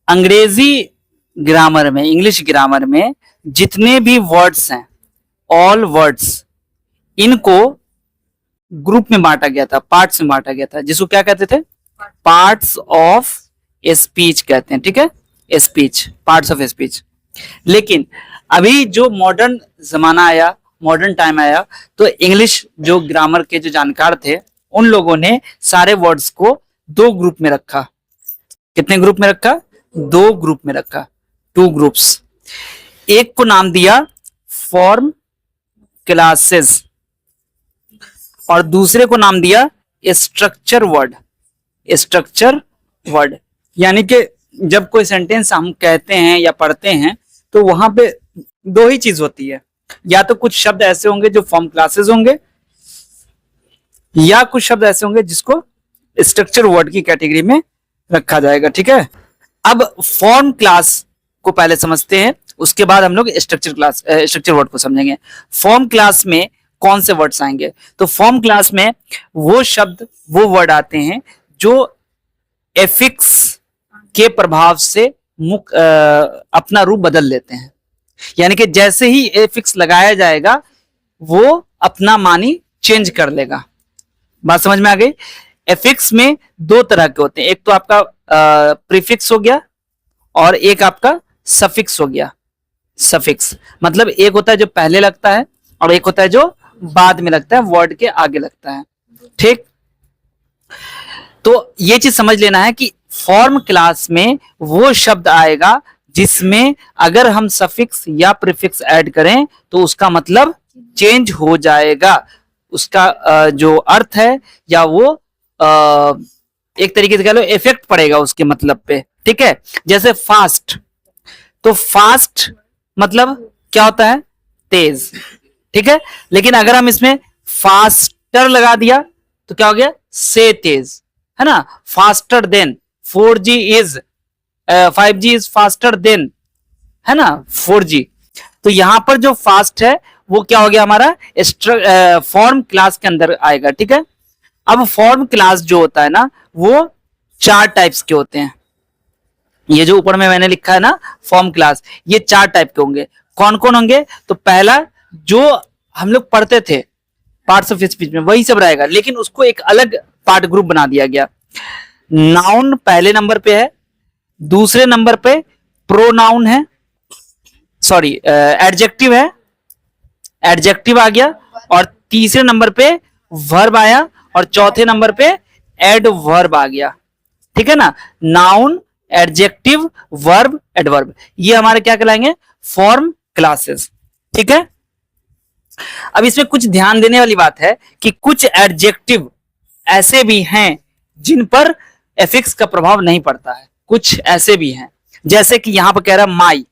अंग्रेजी ग्रामर में, English grammar में जितने भी वर्ड्स हैं, ऑल वर्ड्स, इनको ग्रुप में बांटा गया था, पार्ट्स में बांटा गया था, जिसको क्या कहते थे? पार्ट्स ऑफ स्पीच कहते हैं। ठीक है, स्पीच, पार्ट्स ऑफ स्पीच। लेकिन अभी जो मॉडर्न जमाना आया, मॉडर्न टाइम आया, तो इंग्लिश जो ग्रामर के जो जानकार थे, उन लोगों ने सारे वर्ड्स को दो ग्रुप में रखा। कितने ग्रुप में रखा? दो ग्रुप में रखा, टू ग्रुप्स। एक को नाम दिया फॉर्म क्लासेस और दूसरे को नाम दिया स्ट्रक्चर वर्ड। स्ट्रक्चर वर्ड यानी कि जब कोई सेंटेंस हम कहते हैं या पढ़ते हैं तो वहां पे दो ही चीज होती है, या तो कुछ शब्द ऐसे होंगे जो फॉर्म क्लासेस होंगे, या कुछ शब्द ऐसे होंगे जिसको स्ट्रक्चर वर्ड की कैटेगरी में रखा जाएगा। ठीक है, अब फॉर्म क्लास को पहले समझते हैं, उसके बाद हम लोग स्ट्रक्चर वर्ड को समझेंगे। फॉर्म क्लास में कौन से वर्ड्स आएंगे? तो फॉर्म क्लास में वो शब्द, वो वर्ड आते हैं जो एफिक्स के प्रभाव से अपना रूप बदल लेते हैं। यानी कि जैसे ही एफिक्स लगाया जाएगा वो अपना मानी चेंज कर लेगा। बात समझ में आ गई? एफिक्स में दो तरह के होते हैं, एक तो आपका प्रीफिक्स हो गया और एक आपका सफिक्स हो गया। सफिक्स मतलब एक होता है जो पहले लगता है और एक होता है जो बाद में लगता है, वर्ड के आगे लगता है। ठीक, तो ये चीज समझ लेना है कि फॉर्म क्लास में वो शब्द आएगा जिसमें अगर हम सफिक्स या प्रीफिक्स ऐड करें तो उसका मतलब चेंज हो जाएगा, उसका जो अर्थ है या वो एक तरीके से कह लो इफेक्ट पड़ेगा उसके मतलब पे। ठीक है, जैसे फास्ट, तो फास्ट मतलब क्या होता है? तेज। ठीक है, लेकिन अगर हम इसमें फास्टर लगा दिया तो क्या हो गया? से तेज, है ना? Faster than 4G is 5G is faster than, है ना, 4G। तो यहां पर जो फास्ट है वो क्या हो गया? हमारा फॉर्म क्लास के अंदर आएगा। ठीक है, अब फॉर्म क्लास जो होता है ना वो चार टाइप्स के होते हैं। ये जो ऊपर में मैंने लिखा है ना फॉर्म क्लास, ये चार टाइप के होंगे। कौन कौन होंगे? तो पहला जो हम लोग पढ़ते थे पार्ट्स ऑफ स्पीच में वही सब रहेगा, लेकिन उसको एक अलग पार्ट ग्रुप बना दिया गया। नाउन पहले नंबर पे है, दूसरे नंबर पे प्रोनाउन है, सॉरी एडजेक्टिव है, एडजेक्टिव आ गया, और तीसरे नंबर पे वर्ब आया, और चौथे नंबर पे एडवर्ब आ गया। ठीक है ना, नाउन, एडजेक्टिव, वर्ब, एडवर्ब, ये हमारे क्या कहलाएंगे? Form classes. ठीक है, अब इसमें कुछ ध्यान देने वाली बात है कि कुछ एडजेक्टिव ऐसे भी हैं जिन पर एफिक्स का प्रभाव नहीं पड़ता है, कुछ ऐसे भी हैं, जैसे कि यहां पर कह रहा है माई,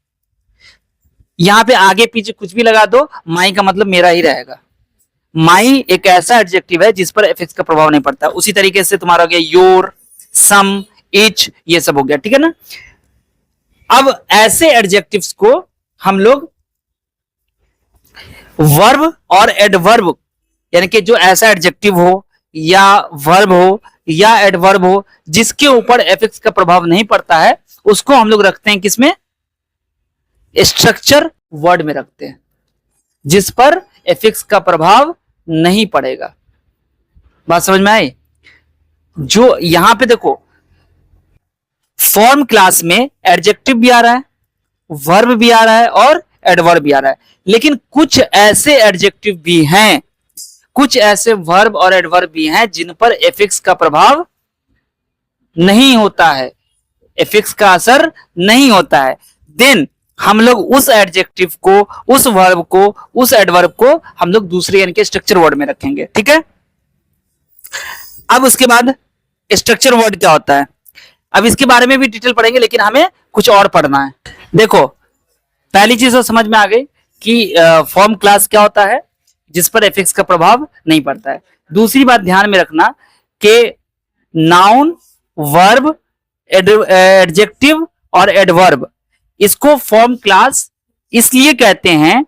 यहां पे आगे पीछे कुछ भी लगा दो, माई का मतलब मेरा ही रहेगा। माई एक ऐसा एडजेक्टिव है जिस पर एफिक्स का प्रभाव नहीं पड़ता। उसी तरीके से तुम्हारा हो गया योर, सम, इच, ये सब हो गया। ठीक है ना, अब ऐसे एडजेक्टिव्स को हम लोग वर्ब और एडवर्ब, यानी कि जो ऐसा एडजेक्टिव हो या वर्ब हो या एडवर्ब हो जिसके ऊपर एफिक्स का प्रभाव नहीं पड़ता है, उसको हम लोग रखते हैं किसमें? स्ट्रक्चर वर्ड में रखते हैं, जिस पर एफिक्स का प्रभाव नहीं पड़ेगा। बात समझ में आई? जो यहां पे देखो फॉर्म क्लास में एडजेक्टिव भी आ रहा है, वर्ब भी आ रहा है और एडवर्ब भी आ रहा है, लेकिन कुछ ऐसे एडजेक्टिव भी हैं, कुछ ऐसे वर्ब और एडवर्ब भी हैं जिन पर एफिक्स का प्रभाव नहीं होता है, एफिक्स का असर नहीं होता है। देन हम लोग उस एडजेक्टिव को, उस वर्ब को, उस एडवर्ब को हम लोग दूसरे यानी कि स्ट्रक्चर वर्ड में रखेंगे। ठीक है, अब उसके बाद स्ट्रक्चर वर्ड क्या होता है, अब इसके बारे में भी डिटेल पढ़ेंगे, लेकिन हमें कुछ और पढ़ना है। देखो पहली चीज तो समझ में आ गई कि फॉर्म क्लास क्या होता है, जिस पर एफिक्स का प्रभाव नहीं पड़ता है। दूसरी बात ध्यान में रखना कि नाउन, वर्ब, एडजेक्टिव और एडवर्ब, इसको फॉर्म क्लास इसलिए कहते हैं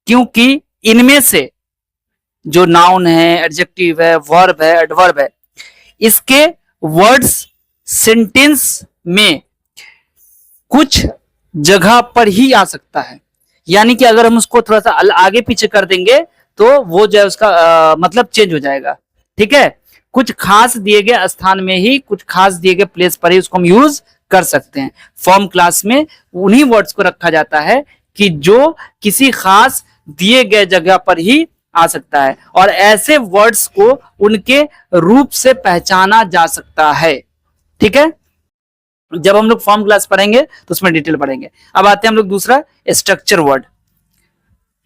क्योंकि इनमें से जो नाउन है, एडजेक्टिव है, वर्ब है, एडवर्ब है, इसके वर्ड्स सेंटेंस में कुछ जगह पर ही आ सकता है, यानी कि अगर हम उसको थोड़ा सा आगे पीछे कर देंगे तो वो जो है उसका मतलब चेंज हो जाएगा। ठीक है, कुछ खास दिए गए स्थान में ही, कुछ खास दिए गए प्लेस पर ही उसको हम यूज कर सकते हैं। फॉर्म क्लास में उन्हीं वर्ड्स को रखा जाता है कि जो किसी खास दिए गए जगह पर ही आ सकता है, और ऐसे वर्ड्स को उनके रूप से पहचाना जा सकता है। ठीक है, जब हम लोग फॉर्म क्लास पढ़ेंगे तो उसमें डिटेल पढ़ेंगे। अब आते हैं हम लोग दूसरा, structure word.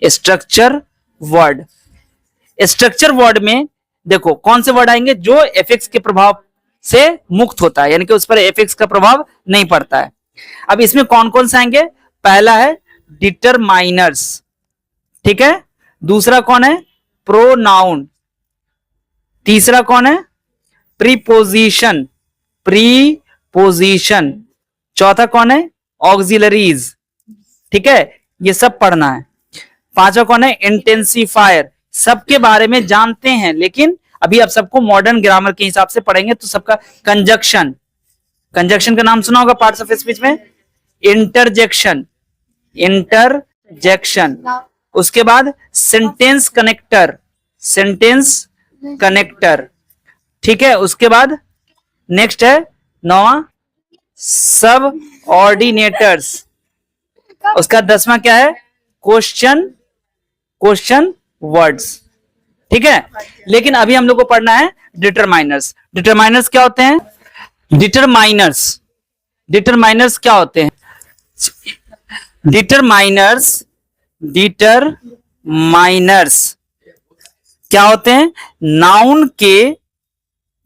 Structure word, structure word में देखो कौन से वर्ड आएंगे जो एफएक्स के प्रभाव से मुक्त होता है, यानी कि उस पर एफएक्स का प्रभाव नहीं पड़ता है। अब इसमें कौन कौन से आएंगे? पहला है डिटरमाइनर्स, ठीक है। दूसरा कौन है? प्रोनाउन। तीसरा कौन है? Preposition, preposition. चौथा कौन है? ऑक्सिलरीज, ठीक है, ये सब पढ़ना है। पांचवा कौन है? इंटेंसिफायर। सबके बारे में जानते हैं, लेकिन अभी आप सबको मॉडर्न ग्रामर के हिसाब से पढ़ेंगे तो सबका कंजक्शन, कंजक्शन का नाम सुना होगा पार्ट्स ऑफ स्पीच में। Interjection, interjection. उसके बाद सेंटेंस कनेक्टर, सेंटेंस कनेक्टर, ठीक है। उसके बाद नेक्स्ट है 9वां सब ऑर्डिनेटर्स। उसका 10वां क्या है? क्वेश्चन, क्वेश्चन वर्ड्स, ठीक है। लेकिन अभी हम लोग को पढ़ना है डिटरमाइनर्स। डिटरमाइनर्स क्या होते हैं? डिटरमाइनर्स, डिटरमाइनर्स क्या होते हैं? डिटरमाइनर्स, डिटरमाइनर्स क्या होते हैं? नाउन के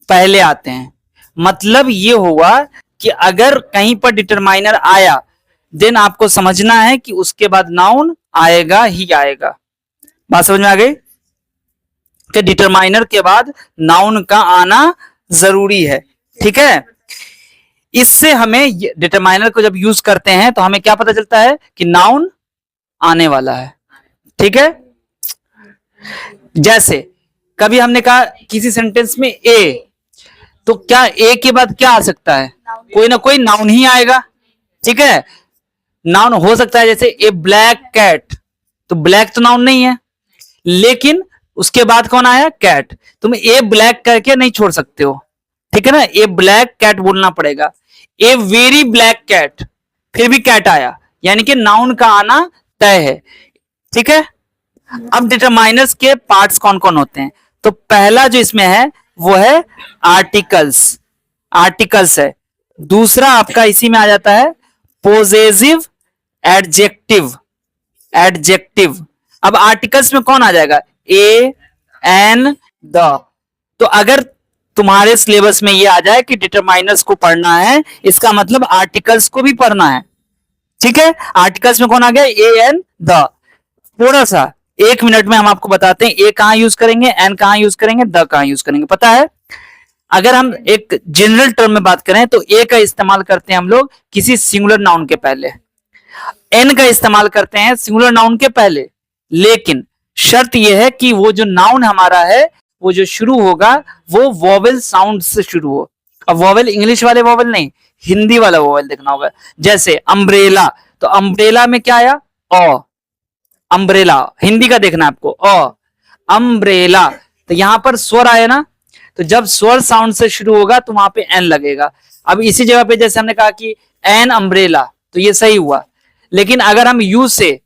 पहले आते हैं। मतलब ये हुआ कि अगर कहीं पर डिटरमाइनर आया देन आपको समझना है कि उसके बाद नाउन आएगा ही आएगा। बात समझ में आ गई कि डिटरमाइनर के बाद नाउन का आना जरूरी है, ठीक है। इससे हमें डिटरमाइनर को जब यूज करते हैं तो हमें क्या पता चलता है कि नाउन आने वाला है, ठीक है। जैसे कभी हमने कहा किसी सेंटेंस में ए, तो क्या ए के बाद क्या आ सकता है? कोई ना कोई नाउन ही आएगा, ठीक है। नाउन हो सकता है जैसे ए ब्लैक कैट, तो ब्लैक तो नाउन नहीं है, लेकिन उसके बाद कौन आया? कैट। तुम ए ब्लैक करके नहीं छोड़ सकते हो, ठीक है ना। ए ब्लैक कैट बोलना पड़ेगा। ए वेरी ब्लैक कैट, फिर भी कैट आया, यानी कि नाउन का आना तय है, ठीक है। अब डिटरमाइनर्स के पार्ट्स कौन कौन होते हैं? तो पहला जो इसमें है वो है आर्टिकल्स, आर्टिकल्स है। दूसरा आपका इसी में आ जाता है पोजेसिव एडजेक्टिव, एडजेक्टिव। अब आर्टिकल्स में कौन आ जाएगा? ए, एन, द। तो अगर तुम्हारे सिलेबस में ये आ जाए कि डिटरमाइनर्स को पढ़ना है, इसका मतलब आर्टिकल्स को भी पढ़ना है, ठीक है। आर्टिकल्स में कौन आ गया? ए, एन, द। थोड़ा सा 1 मिनट में हम आपको बताते हैं ए कहां यूज करेंगे, एन कहां यूज करेंगे, द कहां यूज करेंगे। पता है, अगर हम एक जनरल टर्म में बात करें तो ए का इस्तेमाल करते हैं हम लोग किसी सिंगुलर नाउन के पहले, एन का इस्तेमाल करते हैं सिंगुलर नाउन के पहले, लेकिन शर्त यह है कि वो जो नाउन हमारा है वो जो शुरू होगा वो वोवेल साउंड से शुरू हो। अब वोवेल इंग्लिश वाले वोवेल नहीं, हिंदी वाला वोवेल देखना होगा। जैसे अम्ब्रेला, तो अम्ब्रेला में क्या आया? ओ। अम्ब्रेला हिंदी का देखना है आपको, ओ। अम्ब्रेला, तो यहां पर स्वर आया ना, तो जब स्वर साउंड से शुरू होगा तो वहां पे एन लगेगा। अब इसी जगह पे जैसे हमने कहा कि एन अम्ब्रेला, तो ये सही हुआ। लेकिन अगर हम यू से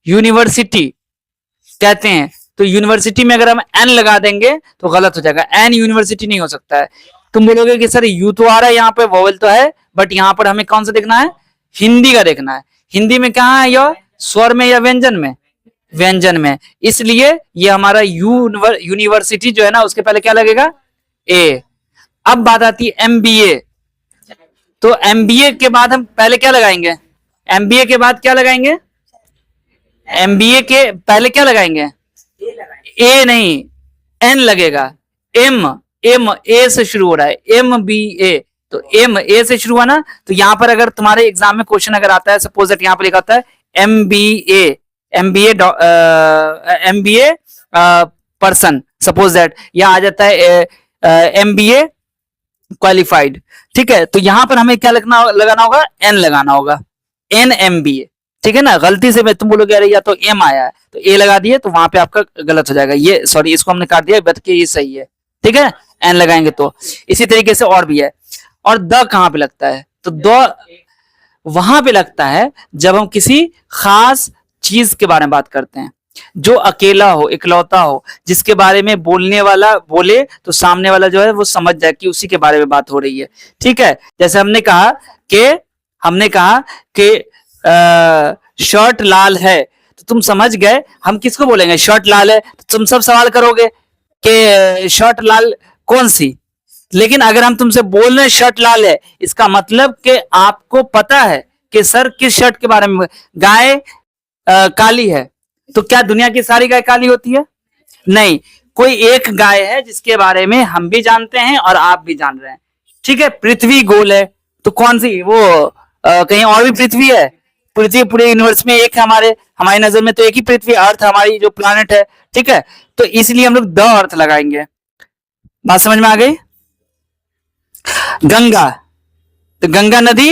यूनिवर्सिटी कहते हैं तो यूनिवर्सिटी में अगर हम एन लगा देंगे तो गलत हो जाएगा। एन यूनिवर्सिटी नहीं हो सकता है। तुम बोलोगे कि सर यू तो आ रहा है, यहाँ पे वोवेल तो है, बट यहाँ पर हमें कौन सा देखना है? हिंदी का देखना है। हिंदी में कहाँ है यह? स्वर में या व्यंजन में? व्यंजन में। इसलिए ये हमारा यूनिवर्सिटी जो है ना, उसके पहले क्या लगेगा? ए। अब बात आती है एमबीए, तो एमबीए के बाद हम पहले क्या लगाएंगे? एमबीए के बाद क्या लगाएंगे? एमबीए के पहले क्या लगाएंगे? ए नहीं, एन लगेगा। एम, एम ए से शुरू हो रहा है, एम बी ए, तो एम ए से शुरू हुआ ना। तो यहां पर अगर तुम्हारे एग्जाम में क्वेश्चन अगर आता है, सपोज दैट यहां पर लिखा होता है MBA, MBA, MBA person, suppose that यहां आ जाता है एमबीए क्वालिफाइड। ठीक है, तो यहां पर हमें क्या लगाना होगा, एन लगाना होगा, NMBA। ठीक है ना, गलती से मैं तुम बोलोगे अरे या तो एम आया है तो ए लगा दिए तो वहां पे आपका गलत हो जाएगा, ये सॉरी इसको हमने काट दिया, बट ये सही है। ठीक है, एन लगाएंगे तो इसी तरीके से और भी है। और द कहां पे लगता है, तो द वहां पे लगता है जब हम किसी खास चीज के बारे में बात करते हैं, जो अकेला हो, इकलौता हो, जिसके बारे में बोलने वाला बोले तो सामने वाला जो है वो समझ जाए कि उसी के बारे में बात हो रही है। ठीक है, जैसे हमने कहा कि शर्ट लाल है, तो तुम समझ गए हम किसको बोलेंगे, शर्ट लाल है, तो तुम सब सवाल करोगे कि शर्ट लाल कौन सी। लेकिन अगर हम तुमसे बोल रहे हैं शर्ट लाल है, इसका मतलब कि आपको पता है कि सर किस शर्ट के बारे में, गाय काली है, तो क्या दुनिया की सारी गाय काली होती है, नहीं, कोई एक गाय है जिसके बारे में हम भी जानते हैं और आप भी जान रहे हैं। ठीक है, पृथ्वी गोल है, तो कौन सी वो कहीं और भी पृथ्वी है, पृथ्वी पूरे यूनिवर्स में एक है, हमारी नजर में तो एक ही पृथ्वी अर्थ हमारी जो प्लानट है। ठीक है, तो इसलिए हम लोग द अर्थ लगाएंगे। बात समझ में आ गई। गंगा, तो गंगा नदी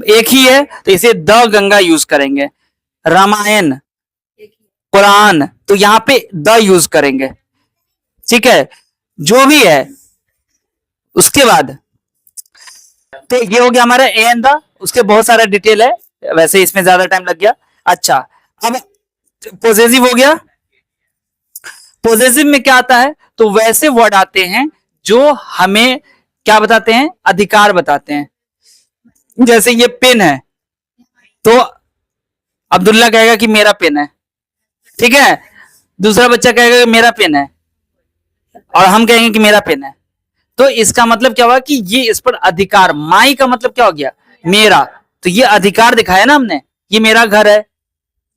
एक ही है तो इसे द गंगा यूज करेंगे। रामायण, कुरान, तो यहां पे द यूज करेंगे। ठीक है, जो भी है उसके बाद, तो ये हो गया हमारा ए एंड द, उसके बहुत सारा डिटेल है, वैसे इसमें ज्यादा टाइम लग गया। अच्छा, अब पोजेसिव हो गया। पोजेसिव में क्या आता है, तो वैसे वर्ड आते हैं जो हमें क्या बताते हैं, अधिकार बताते हैं। जैसे ये पेन है, तो अब्दुल्ला कहेगा कि मेरा पेन है। ठीक है, दूसरा बच्चा कहेगा कि मेरा पेन है, और हम कहेंगे कि मेरा पेन है। तो इसका मतलब क्या हुआ कि ये इस पर अधिकार, माई का मतलब क्या हो गया, मेरा, तो ये अधिकार दिखाया ना हमने, ये मेरा घर है,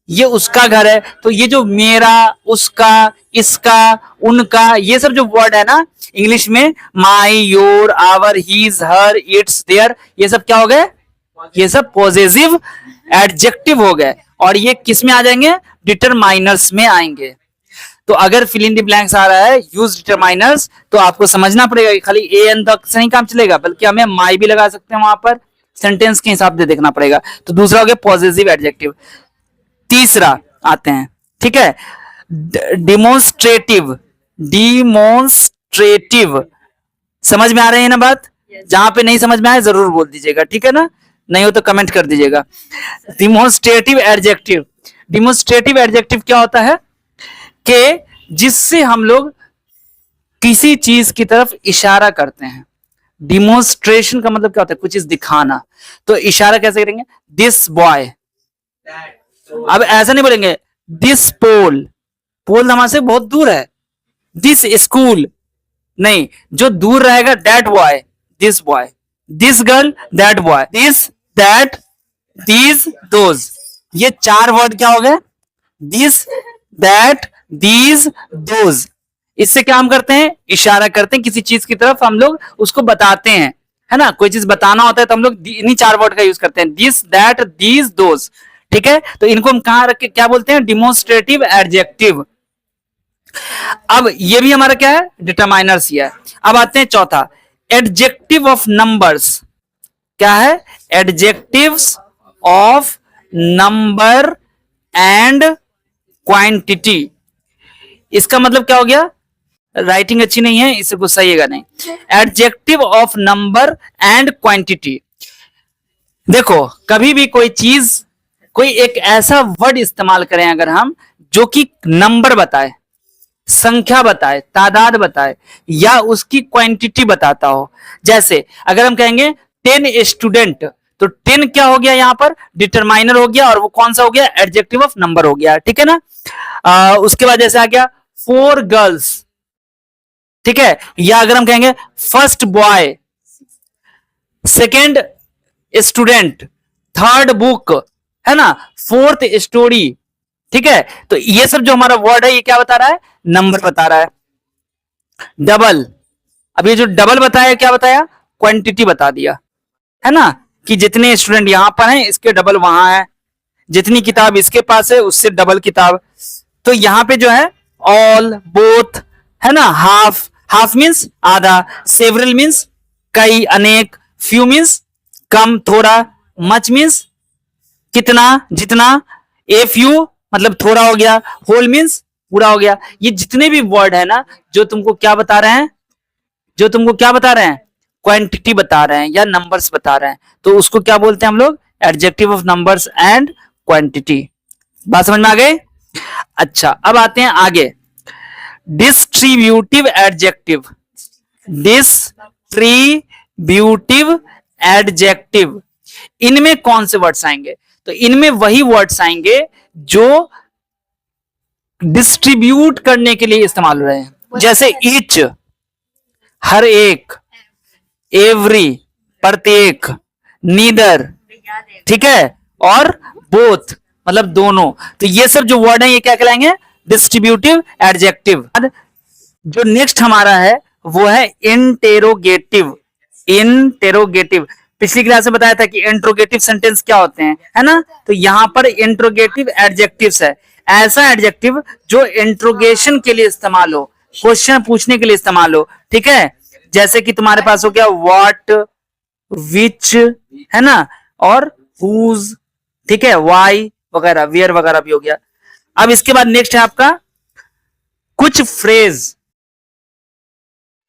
ये उसका घर है, तो ये जो मेरा, उसका, इसका, उनका, ये सब जो वर्ड है ना इंग्लिश में, my, your, our, his, her, its, their, ये सब क्या हो गए, ये सब पॉजिटिव एडजेक्टिव हो गए, और ये किस में आ जाएंगे, डिटरमाइनर्स में आएंगे। तो अगर फिल इन द ब्लैंक्स आ रहा है यूज डिटरमाइनर्स, तो आपको समझना पड़ेगा कि खाली ए एन तक से नहीं काम चलेगा, बल्कि हमें माई भी लगा सकते हैं वहां पर, सेंटेंस के हिसाब से देखना पड़ेगा। तो दूसरा हो गया पॉजिटिव एडजेक्टिव। तीसरा आते हैं, ठीक है, डिमोन्स्ट्रेटिव। डिमोन्स्ट्रेटिव समझ में आ रही है ना बात, जहां पे नहीं समझ में आए जरूर बोल दीजिएगा, ठीक है ना, नहीं हो तो कमेंट कर दीजिएगा। डिमोन्स्ट्रेटिव एडजेक्टिव, डिमोन्स्ट्रेटिव एडजेक्टिव क्या होता है कि जिससे हम लोग किसी चीज की तरफ इशारा करते हैं। डिमोन्स्ट्रेशन का मतलब क्या होता है, कुछ चीज दिखाना, तो इशारा कैसे करेंगे, दिस बॉय। अब ऐसा नहीं बोलेंगे दिस पोल, पोल हमारे से बहुत दूर है, दिस स्कूल, नहीं, जो दूर रहेगा that boy, this boy, this girl, that boy, this, that, these, those, ये चार वर्ड क्या हो गए, दिस, दैट, दीज, दोज। इससे क्या हम करते हैं, इशारा करते हैं किसी चीज की तरफ, हम लोग उसको बताते हैं, है ना, कोई चीज बताना होता है तो हम लोग इन्हीं चार वर्ड का यूज करते हैं, दिस, दैट, दीज, दोज। ठीक है, तो इनको हम कहां रख के क्या बोलते हैं, डिमोन्स्ट्रेटिव एडजेक्टिव। अब ये भी हमारा क्या है, डिटरमाइनर्स ही है। अब आते हैं चौथा, एडजेक्टिव ऑफ नंबर्स। क्या है, adjectives of number and quantity. इसका मतलब क्या हो गया, राइटिंग अच्छी नहीं है इससे गुस्साइएगा नहीं। Adjective of number and quantity, देखो कभी भी कोई चीज, कोई एक ऐसा वर्ड इस्तेमाल करें अगर हम, जो कि नंबर बताए, संख्या बताए, तादाद बताए, या उसकी क्वांटिटी बताता हो। जैसे अगर हम कहेंगे 10 स्टूडेंट, तो 10 क्या हो गया, यहां पर डिटरमाइनर हो गया, और वो कौन सा हो गया, एडजेक्टिव ऑफ नंबर हो गया, ठीक है ना। उसके बाद जैसे आ गया 4 गर्ल्स, ठीक है, या अगर हम कहेंगे first boy, second student, third book, है ना, फोर्थ स्टोरी। ठीक है, तो ये सब जो हमारा वर्ड है ये क्या बता रहा है, नंबर बता रहा है। डबल, अब ये जो डबल बताया क्या बताया, क्वांटिटी बता दिया, है ना, कि जितने स्टूडेंट यहां पर हैं इसके डबल वहां है, जितनी किताब इसके पास है उससे डबल किताब। तो यहां पे जो है ऑल, बोथ, है ना, हाफ, हाफ मीन्स आधा, सेवरल मीन्स कई, अनेक। फ्यू मीन्स कम, थोड़ा। मच मीन्स कितना, जितना। ए फ्यू मतलब थोड़ा हो गया। होल मीन्स पूरा हो गया। ये जितने भी वर्ड है ना, जो तुमको क्या बता रहे हैं, जो तुमको क्या बता रहे हैं, क्वांटिटी बता रहे हैं या नंबर्स बता रहे हैं, तो उसको क्या बोलते हैं हम लोग, adjective of numbers and quantity. बात समझ में आ गई? अच्छा, अब आते हैं आगे। डिस्ट्रीब्यूटिव एडजेक्टिव, डिस्ट्रीब्यूटिव एडजेक्टिव, इनमें कौन से वर्ड्स आएंगे? तो इनमें वही वर्ड्स आएंगे जो डिस्ट्रीब्यूट करने के लिए इस्तेमाल हो रहे हैं। जैसे ईच, हर एक, एवरी प्रत्येक, नीदर, ठीक है, और बोथ मतलब दोनों। तो ये सब जो वर्ड है ये क्या कहलाएंगे, डिस्ट्रीब्यूटिव एडजेक्टिव। जो नेक्स्ट हमारा है वो है इंटेरोगेटिव। इंटेरोगेटिव पिछली क्लास में बताया था कि इंट्रोगेटिव सेंटेंस क्या होते हैं, है ना। तो यहां पर इंट्रोगेटिव एडजेक्टिव्स है, ऐसा एडजेक्टिव जो इंट्रोगेशन के लिए इस्तेमाल हो, क्वेश्चन पूछने के लिए इस्तेमाल हो, ठीक है। जैसे कि तुम्हारे पास हो गया व्हाट, विच, है ना, और हुज, ठीक है, वाई वगैरह, वेयर वगैरह भी हो गया। अब इसके बाद नेक्स्ट है आपका कुछ फ्रेज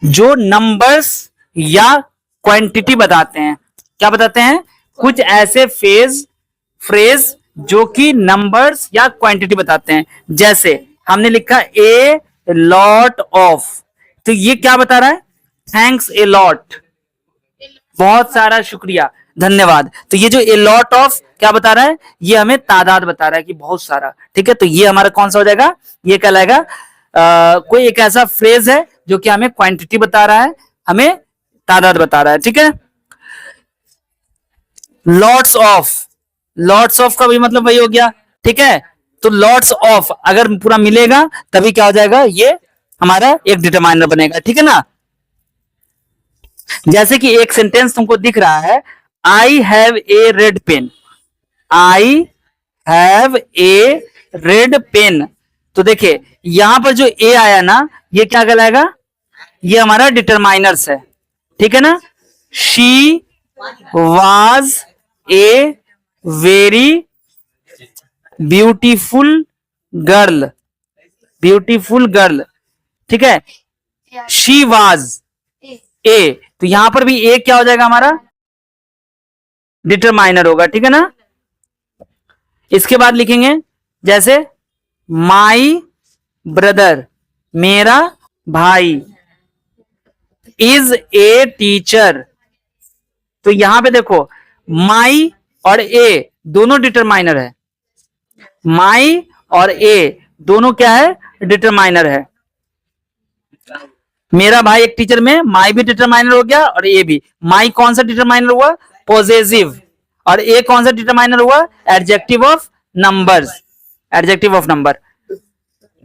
जो नंबर्स या क्वांटिटी बताते हैं। क्या बताते हैं? कुछ ऐसे फ्रेज जो कि नंबर्स या क्वांटिटी बताते हैं। जैसे हमने लिखा ए लॉट ऑफ, तो ये क्या बता रहा है, थैंक्स ए लॉट, बहुत सारा शुक्रिया, धन्यवाद। तो ये जो ए लॉट ऑफ क्या बता रहा है, ये हमें तादाद बता रहा है कि बहुत सारा, ठीक है। तो ये हमारा कौन सा हो जाएगा, ये कहलाएगा कोई एक ऐसा फ्रेज है जो कि हमें क्वांटिटी बता रहा है, हमें तादाद बता रहा है, ठीक है। लॉट्स ऑफ, लॉट्स ऑफ का भी मतलब वही हो गया, ठीक है। तो लॉट्स ऑफ अगर पूरा मिलेगा तभी क्या हो जाएगा, ये हमारा एक डिटरमाइनर बनेगा, ठीक है ना। जैसे कि एक सेंटेंस तुमको दिख रहा है, I have a red pen, I have a red pen. तो देखिए यहां पर जो ए आया ना, ये क्या कहलाएगा, ये हमारा डिटरमाइनर्स है, ठीक है ना। She was a very beautiful girl, beautiful girl, ठीक है। शी वाज ए, तो यहां पर भी ए क्या हो जाएगा, हमारा डिटरमाइनर होगा, ठीक है ना। इसके बाद लिखेंगे जैसे माई ब्रदर, मेरा भाई, इज ए टीचर। तो यहां पे देखो माई और ए दोनों डिटरमाइनर है, माई और ए दोनों क्या है, डिटरमाइनर है। मेरा भाई एक टीचर में माई भी डिटरमाइनर हो गया और ए भी। माई कौन सा डिटरमाइनर हुआ, पॉजेसिव, और ए कौन सा डिटरमाइनर हुआ, adjective of numbers, adjective of number,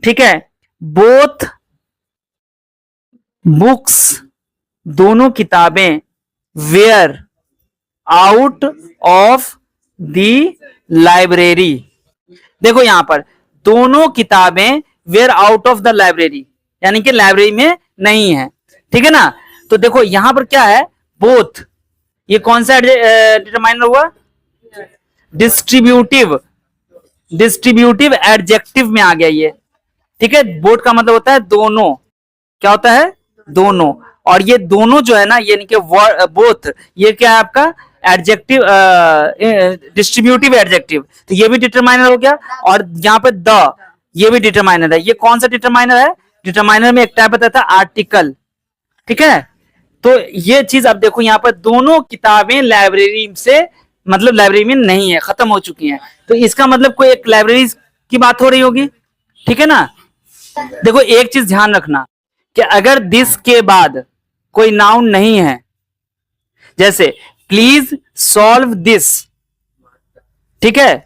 ठीक है। बोथ बुक्स, दोनों किताबें, wear out of the library. देखो यहां पर दोनों किताबें wear out of the library, यानी कि लाइब्रेरी में नहीं है, ठीक है ना। तो देखो यहां पर क्या है, बोथ, ये कौन सा डिटरमाइनर हुआ, डिस्ट्रीब्यूटिव, डिस्ट्रीब्यूटिव एडजेक्टिव में आ गया ये, ठीक है। बोथ का मतलब होता है दोनों, क्या होता है, दोनों। और ये दोनों जो है ना, यानी कि बोथ, ये क्या है आपका एडजेक्टिव, डिस्ट्रीब्यूटिव एडजेक्टिव, तो ये भी डिटरमाइनर हो गया। और यहाँ पे द, ये भी डिटरमाइनर है। ये कौन सा डिटरमाइनर है, डिटरमाइनर में एक टाइप आता था आर्टिकल, ठीक है। तो ये चीज अब देखो यहाँ पर दोनों किताबें लाइब्रेरी से, मतलब लाइब्रेरी में नहीं है, खत्म हो चुकी हैं। तो इसका मतलब कोई एक लाइब्रेरी की बात हो रही होगी, ठीक है ना। देखो एक चीज ध्यान रखना कि अगर दिस के बाद कोई नाउन नहीं है, जैसे प्लीज सॉल्व दिस, ठीक है,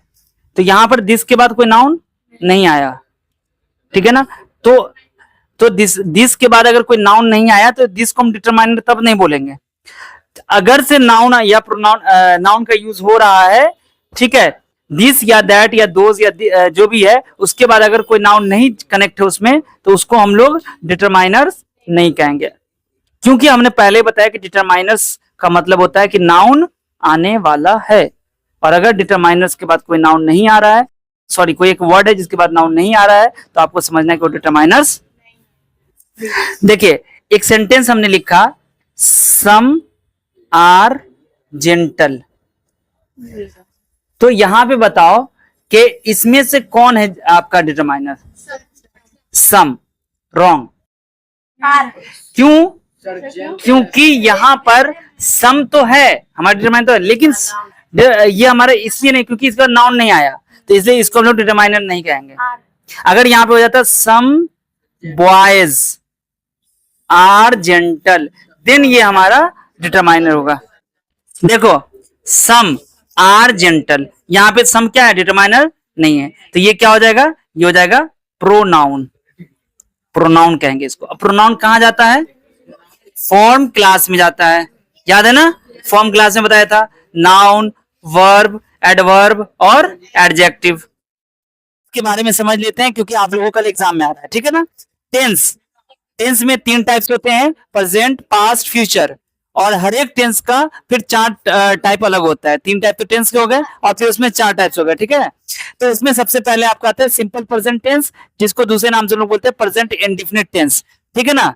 तो यहां पर दिस के बाद कोई नाउन नहीं आया, ठीक है ना। तो दिस के बाद अगर कोई नाउन नहीं आया तो दिस को हम डिटरमाइनर तब नहीं बोलेंगे। अगर से नाउन या प्रोनाउन, नाउन का यूज हो रहा है, ठीक है, दिस या दैट या दोज या जो भी है, उसके बाद अगर कोई नाउन नहीं कनेक्ट है उसमें, तो उसको हम लोग डिटरमाइनर्स नहीं कहेंगे, क्योंकि हमने पहले बताया कि डिटरमाइनर्स का मतलब होता है कि नाउन आने वाला है, और अगर डिटरमाइनर्स के बाद कोई नाउन नहीं आ रहा है, सॉरी कोई एक वर्ड है जिसके बाद नाउन नहीं आ रहा है, तो आपको समझना है कि वो डिटरमाइनर्स। देखिए एक सेंटेंस हमने लिखा, सम आर जेंटल, तो यहां पे बताओ कि इसमें से कौन है आपका डिटरमाइनर? सम। रॉन्ग। क्यों? क्योंकि यहां पर सम तो है, हमारा डिटरमाइनर तो है, लेकिन ये हमारा इसलिए नहीं क्योंकि इसका नाउन नहीं आया, तो इसलिए इसको हम लोग डिटरमाइनर नहीं कहेंगे। अगर यहां पे हो जाता some boys are gentle, then ये हमारा डिटरमाइनर होगा। देखो सम आर जेंटल, यहां पे सम क्या है? डिटरमाइनर नहीं है, तो ये क्या हो जाएगा? ये हो जाएगा प्रोनाउन। प्रोनाउन कहेंगे इसको। अब प्रोनाउन कहां जाता है? फॉर्म क्लास में जाता है, याद है ना? फॉर्म क्लास में बताया था, नाउन, वर्ब, एडवर्ब और एडजेक्टिव के बारे में समझ लेते हैं, क्योंकि आप लोगों का एग्जाम में आ रहा है, ठीक है ना? टेंस, टेंस में 3 टाइप्स होते हैं, प्रेजेंट, पास्ट, फ्यूचर, और हर एक टेंस का फिर 4 टाइप अलग होता है। 3 टाइप तो टेंस के हो गए, और फिर उसमें 4 टाइप्स हो गए, ठीक है? तो इसमें सबसे पहले आपका आता है सिंपल प्रेजेंट टेंस, जिसको दूसरे नाम से लोग बोलते हैं प्रेजेंट इंडेफिनिट टेंस, ठीक है ना?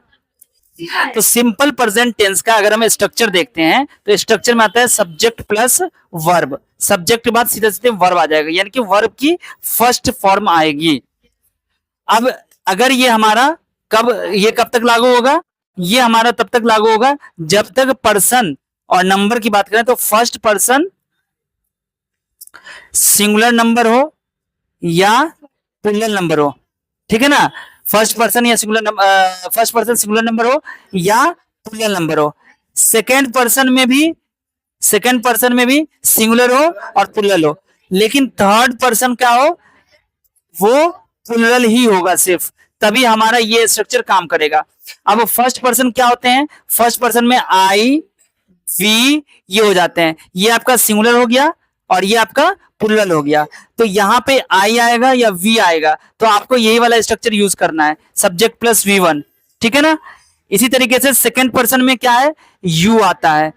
तो सिंपल प्रेजेंट टेंस का अगर हम स्ट्रक्चर देखते हैं, तो स्ट्रक्चर में आता है सब्जेक्ट प्लस वर्ब। सब्जेक्ट के बाद सीधे सीधे वर्ब आ जाएगा, यानी कि वर्ब की फर्स्ट फॉर्म आएगी। अब अगर ये हमारा ये कब तक लागू होगा? ये हमारा तब तक लागू होगा जब तक पर्सन और नंबर की बात करें तो फर्स्ट पर्सन सिंगुलर नंबर हो या प्लूरल नंबर हो, ठीक है ना? फर्स्ट पर्सन या singular number, first person singular number हो या प्लूरल नंबर हो। सेकेंड पर्सन में भी सिंगुलर हो और प्लूरल हो, लेकिन थर्ड पर्सन क्या हो? वो प्लूरल ही होगा सिर्फ, तभी हमारा ये स्ट्रक्चर काम करेगा। अब फर्स्ट पर्सन क्या होते हैं? फर्स्ट पर्सन में आई, वी ये हो जाते हैं, ये आपका सिंगुलर हो गया और ये आपका प्लूरल हो गया। तो यहाँ पे आई आएगा या वी आएगा, तो आपको यही वाला स्ट्रक्चर यूज करना है, सब्जेक्ट प्लस वी1, ठीक है ना? इसी तरीके से सेकेंड पर्सन में क्या है? यू आता है,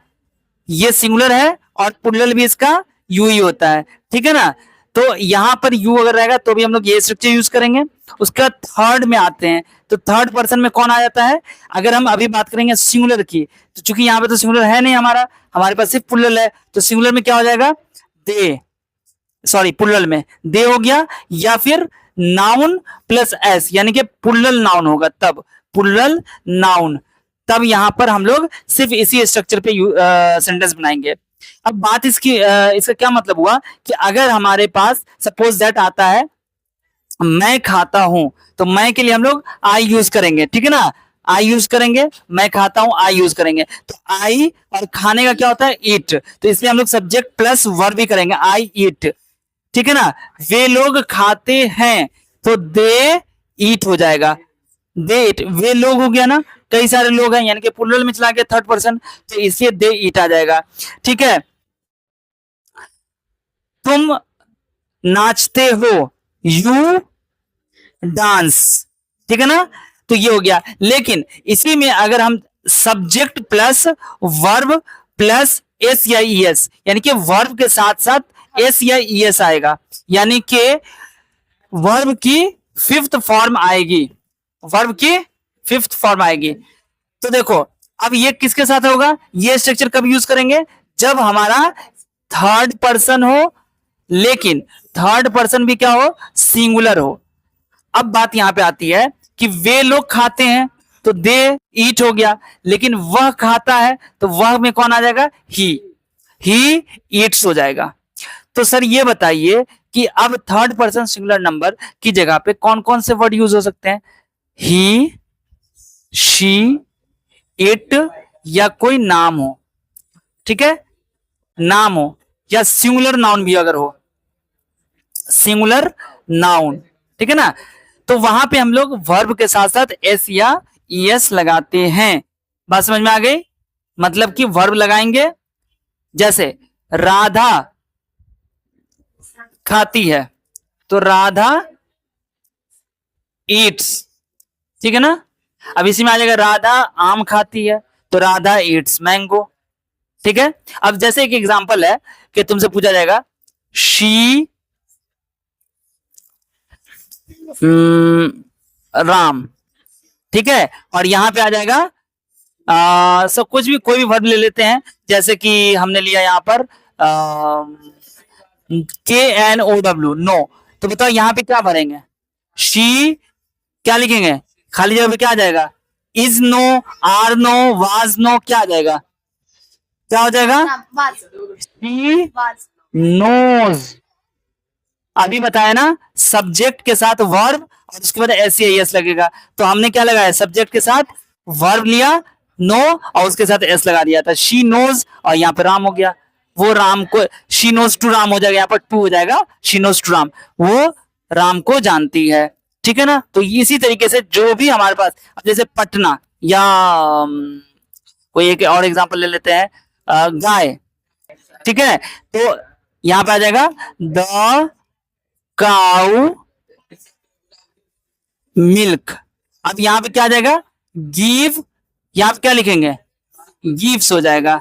ये सिंगुलर है और प्लूरल भी इसका यू ही होता है, ठीक है ना? तो यहां पर यू अगर रहेगा तो भी हम लोग ये स्ट्रक्चर यूज करेंगे। उसका थर्ड में आते हैं, तो थर्ड पर्सन में कौन आ जाता है? अगर हम अभी बात करेंगे सिंगुलर की, तो चूंकि यहाँ पे तो सिंगुलर है नहीं हमारे पास सिर्फ प्लूरल है, तो सिंगुलर में क्या हो जाएगा? दे, सॉरी प्लूरल में दे हो गया, या फिर नाउन प्लस एस, यानी कि प्लूरल नाउन होगा, तब प्लूरल नाउन, तब यहां पर हम लोग सिर्फ इसी स्ट्रक्चर पे सेंटेंस बनाएंगे। अब बात इसका क्या मतलब हुआ कि अगर हमारे पास सपोज दैट आता है मैं खाता हूं, तो मैं के लिए हम लोग आई यूज करेंगे, ठीक है ना? आई यूज करेंगे, मैं खाता हूं आई यूज करेंगे, तो आई और खाने का क्या होता है? ईट, तो इसलिए हम लोग सब्जेक्ट प्लस वर्ब भी करेंगे, आई ईट, ठीक है ना? वे लोग खाते हैं, तो दे ईट हो जाएगा, दे ईट, वे लोग हो गया ना, कई सारे लोग हैं, यानी कि प्लूरल में चला गया थर्ड पर्सन, तो इसलिए दे ईट आ जाएगा, ठीक है? तुम नाचते हो, यू डांस, ठीक है ना? तो ये हो गया। लेकिन इसी में अगर हम subject plus verb plus S या ई एस, यानी कि वर्ब के साथ साथ एस या ई एस आएगा, यानी कि वर्ब की फिफ्थ फॉर्म आएगी, वर्ब की फिफ्थ फॉर्म आएगी। तो देखो अब ये किसके साथ होगा? ये स्ट्रक्चर कब यूज करेंगे? जब हमारा थर्ड पर्सन हो, लेकिन थर्ड पर्सन भी क्या हो? सिंगुलर हो। अब बात यहां पे आती है कि वे लोग खाते हैं, तो दे ईट हो गया, लेकिन वह खाता है, तो वह में कौन आ जाएगा? ही ईट्स हो जाएगा। तो सर ये बताइए कि अब थर्ड पर्सन सिंगुलर नंबर की जगह पे कौन कौन से वर्ड यूज हो सकते हैं? ही, शी, इट, या कोई नाम हो, ठीक है? नाम हो या सिंगुलर नाउन भी अगर हो, सिंगुलर नाउन, ठीक है ना? तो वहां पे हम लोग वर्ब के साथ साथ एस या ई एस लगाते हैं। बात समझ में आ गई? मतलब कि वर्ब लगाएंगे, जैसे राधा खाती है, तो राधा ईट्स, ठीक है ना? अब इसी में आ जाएगा राधा आम खाती है, तो राधा ईट्स मैंगो। ठीक है। अब जैसे एक एग्जांपल है कि तुमसे पूछा जाएगा शी राम। ठीक है। और यहां पे आ जाएगा सब कुछ भी, कोई भी वर्ब ले लेते हैं, जैसे कि हमने लिया यहाँ पर KNOW, नो। तो बताओ यहाँ पे क्या भरेंगे? शी, क्या लिखेंगे? खाली जगह पे क्या आ जाएगा? Is no, are no, was no, क्या आ जाएगा? क्या हो जाएगा? She knows. अभी बताया ना, सब्जेक्ट के साथ वर्ब और उसके बाद एस लगेगा। तो हमने क्या लगाया? सब्जेक्ट के साथ वर्ब लिया नो और उसके साथ एस लगा दिया था, शी नोज, और यहाँ पे राम हो गया। वो राम को, शी नोज टू राम हो जाएगा, यहाँ पर टू हो जाएगा, शी नोज टू राम, वो राम को जानती है। ठीक है ना। तो इसी तरीके से जो भी हमारे पास, अब जैसे पटना या कोई एक और एग्जांपल ले लेते हैं, गाय। ठीक है। तो यहां पे आ जाएगा द काउ मिल्क। अब यहां पे क्या आ जाएगा? गिव, यहां पे क्या लिखेंगे? गिव्स हो जाएगा।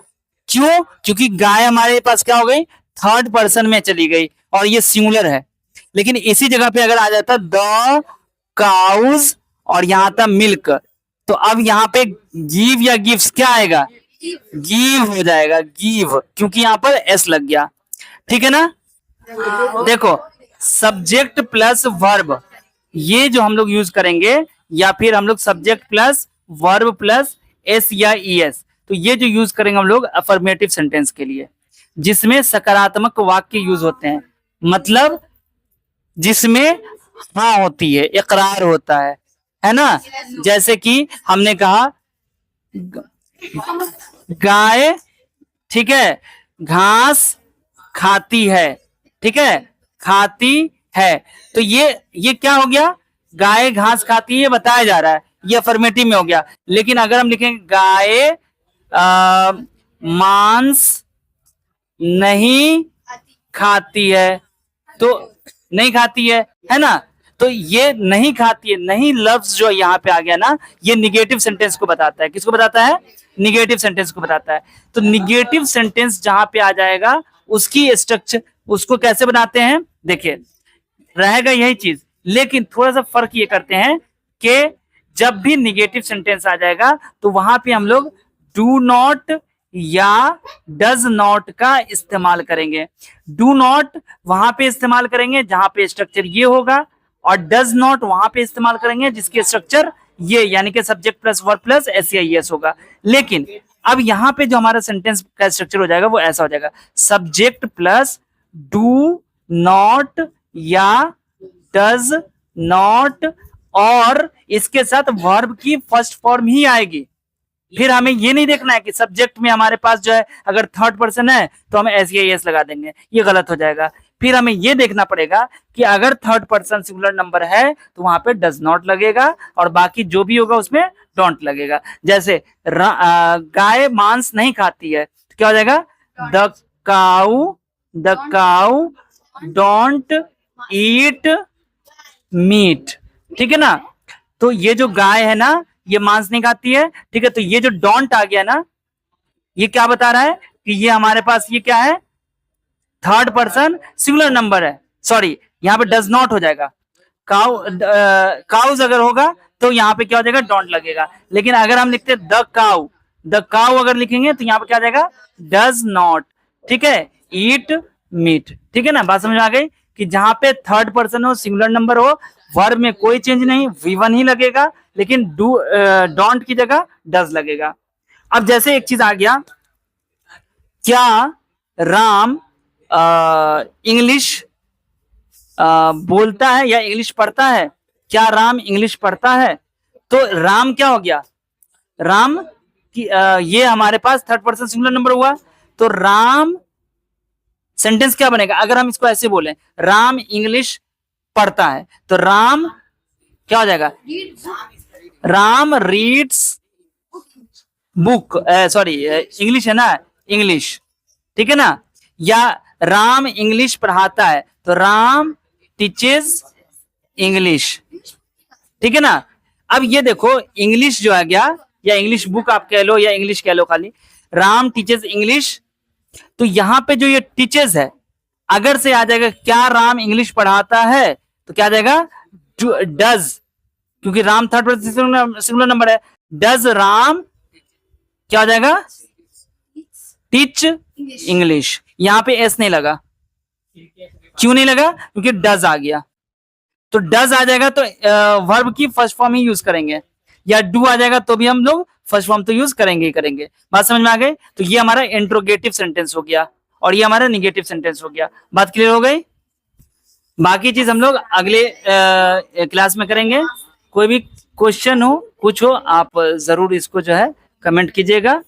क्यों? क्योंकि गाय हमारे पास क्या हो गई? थर्ड पर्सन में चली गई और ये सिंगुलर है। लेकिन इसी जगह पे अगर आ जाता द काउज और यहां था मिल्क, तो अब यहां पे गिव या गिव्स क्या आएगा? गिव हो जाएगा, गिव, क्योंकि यहां पर एस लग गया। ठीक है ना। देखो, सब्जेक्ट प्लस वर्ब, ये जो हम लोग यूज करेंगे, या फिर हम लोग subject plus verb plus S या ई एस, तो ये जो यूज करेंगे हम लोग अफर्मेटिव सेंटेंस के लिए, जिसमें सकारात्मक वाक्य यूज होते हैं, मतलब जिसमें हाँ होती है, इकरार होता है ना। जैसे कि हमने कहा गाय, ठीक है, घास खाती है। ठीक है, खाती है। तो ये क्या हो गया? गाय घास खाती है, ये बताया जा रहा है, ये अफर्मेटिव में हो गया। लेकिन अगर हम लिखेंगे गाय मांस नहीं खाती है, तो नहीं खाती है ना। तो ये नहीं खाती है, नहीं लफ्ज जो यहाँ पे आ गया ना, ये निगेटिव सेंटेंस को बताता है। किसको बताता है? निगेटिव सेंटेंस को बताता है। तो निगेटिव सेंटेंस जहां पे आ जाएगा, उसकी स्ट्रक्चर, उसको कैसे बनाते हैं? देखिए, रहेगा यही चीज, लेकिन थोड़ा सा फर्क ये करते हैं कि जब भी निगेटिव सेंटेंस आ जाएगा, तो वहां पे हम लोग डू नॉट या डज नॉट का इस्तेमाल करेंगे। डू नॉट वहां पे इस्तेमाल करेंगे जहां पे स्ट्रक्चर ये होगा, और डज नॉट वहां पे इस्तेमाल करेंगे जिसकी स्ट्रक्चर ये, यानी कि subject plus verb plus S या एस होगा। लेकिन अब यहां पे जो हमारा सेंटेंस का स्ट्रक्चर हो जाएगा वो ऐसा हो जाएगा, सब्जेक्ट प्लस डू नॉट या डज नॉट, और इसके साथ वर्ब की फर्स्ट फॉर्म ही आएगी। फिर हमें ये नहीं देखना है कि सब्जेक्ट में हमारे पास जो है अगर थर्ड पर्सन है तो हम एस या एस लगा देंगे, ये गलत हो जाएगा। फिर हमें ये देखना पड़ेगा कि अगर थर्ड पर्सन सिंगुलर नंबर है तो वहां पे डज नॉट लगेगा, और बाकी जो भी होगा उसमें डोंट लगेगा। जैसे गाय मांस नहीं खाती है, तो क्या हो जाएगा? The cow don't eat meat. ठीक है ना। तो ये जो गाय है ना, ये मांस नहीं खाती है। ठीक है। तो ये जो डोंट आ गया ना, ये क्या बता रहा है कि ये हमारे पास ये क्या है? थर्ड पर्सन सिंगुलर नंबर है। सॉरी, यहाँ पे डज नॉट हो जाएगा। काउज अगर होगा तो यहाँ पे क्या हो जाएगा? डोंट लगेगा। लेकिन अगर हम लिखते द काउ अगर लिखेंगे तो यहाँ पे क्या आ जाएगा? Does not. ठीक है, ईट मीट। ठीक है ना। बात समझ में आ गई कि जहां पे थर्ड पर्सन हो, सिंगुलर नंबर हो, वर्ब में कोई चेंज नहीं, V1 ही लगेगा, लेकिन डोंट की जगह डज लगेगा। अब जैसे एक चीज आ गया, क्या राम इंग्लिश बोलता है या इंग्लिश पढ़ता है? क्या राम इंग्लिश पढ़ता है? तो राम क्या हो गया? राम की ये हमारे पास थर्ड पर्सन सिंगुलर नंबर हुआ, तो राम सेंटेंस क्या बनेगा? अगर हम इसको ऐसे बोले, राम इंग्लिश पढ़ता है, तो राम क्या हो जाएगा? Ram reads book, sorry English है ना, इंग्लिश। ठीक है ना। या राम इंग्लिश पढ़ाता है, तो राम टीचेस इंग्लिश। ठीक है ना। अब ये देखो, इंग्लिश जो आ गया, या इंग्लिश बुक आप कह लो या इंग्लिश कह लो खाली, राम टीचेस इंग्लिश। तो यहाँ पे जो ये टीचेस है, अगर से आ जाएगा क्या राम इंग्लिश पढ़ाता है, तो क्या आ जाएगा डज, क्योंकि Ram third person singular number है। डज राम क्या हो जाएगा टीच इंग्लिश। यहां पे एस नहीं लगा, क्यों नहीं लगा, क्योंकि डज आ गया। तो डज आ जाएगा तो वर्ब की फर्स्ट फॉर्म ही यूज करेंगे, या डू आ जाएगा तो भी हम लोग फर्स्ट फॉर्म तो यूज करेंगे ही करेंगे। बात समझ में आ गई? तो ये हमारा इंट्रोगेटिव सेंटेंस हो गया और ये हमारा निगेटिव सेंटेंस हो गया। बात क्लियर हो गई? बाकी चीज हम लोग अगले क्लास में करेंगे। कोई भी क्वेश्चन हो, कुछ हो, आप जरूर इसको जो है कमेंट कीजिएगा।